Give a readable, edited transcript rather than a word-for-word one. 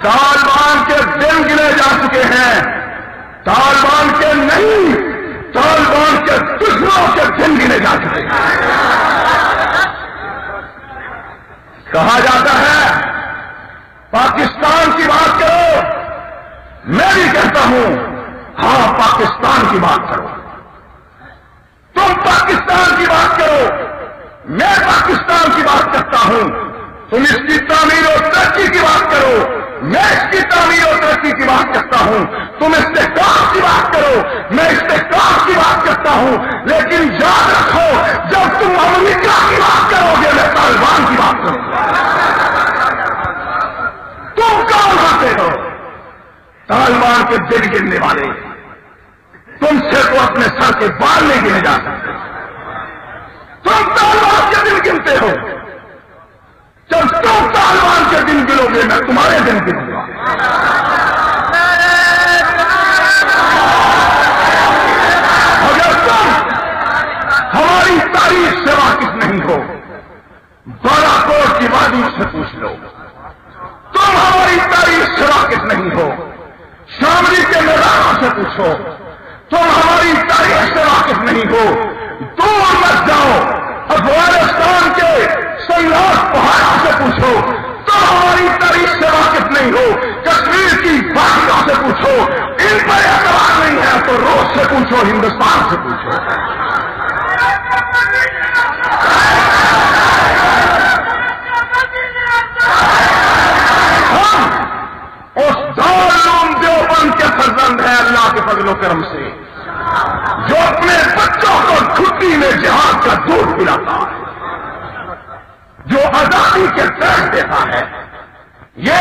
طالبان کے دن گنے جا چکے ہیں، طالبان کے نہیں، طالبان کے دشمنوں کے دن گنے جا چکے ہیں۔ کہا جاتا ہے پاکستان کی بات کرو، میں بھی کہتا ہوں ہاں پاکستان کی بات کرو، تم پاکستان کی بات کرو، میں پاکستان کی بات کرتا ہوں، تم اس کی تعمیر و ترقی کی بات کرو، میں اس کی تعمیر و ترقی کی بات کرتا ہوں، تم استحکام کی بات کرو، میں استحکام کی بات کرتا ہوں، لیکن یاد رکھو جب تم امریکہ کی بات کرو گے میں طالبان کی بات کروں گا۔ تم کون ہوتے ہو؟ طالبان کے دل گرنے والے، تم سے تو اپنے سر کے بال نہیں گنے جا سکتے، تم طالبان کے دن گنتے ہو، جب تم طالبان کے دن گنو گے میں تمہارے دن گنوں گا۔ اگر تم ہماری تاریخ سے واقف نہیں ہو، بالا کوٹ کی وادی سے پوچھ لو، تم ہماری تاریخ سے واقف نہیں ہو، شاملی کے میدانوں سے پوچھو، تم ہماری تاریخ سے واقف نہیں ہو، دور مت جاؤ، افغانستان کے سیلاب پہاڑوں سے پوچھو، تم ہماری تاریخ سے واقف نہیں ہو، کشمیر کی وادیوں سے پوچھو، ان پر اعتبار نہیں ہے تو روس سے پوچھو، ہندوستان سے پوچھو۔ ہم اس دارالعلوم دیوبند کے فرزند ہیں اللہ کے فضل و کرم سے، جو اپنے بچوں کو چھٹی میں جہاد کا دودھ پلاتا ہے، جو آزادی کے درد دیتا ہے، یہ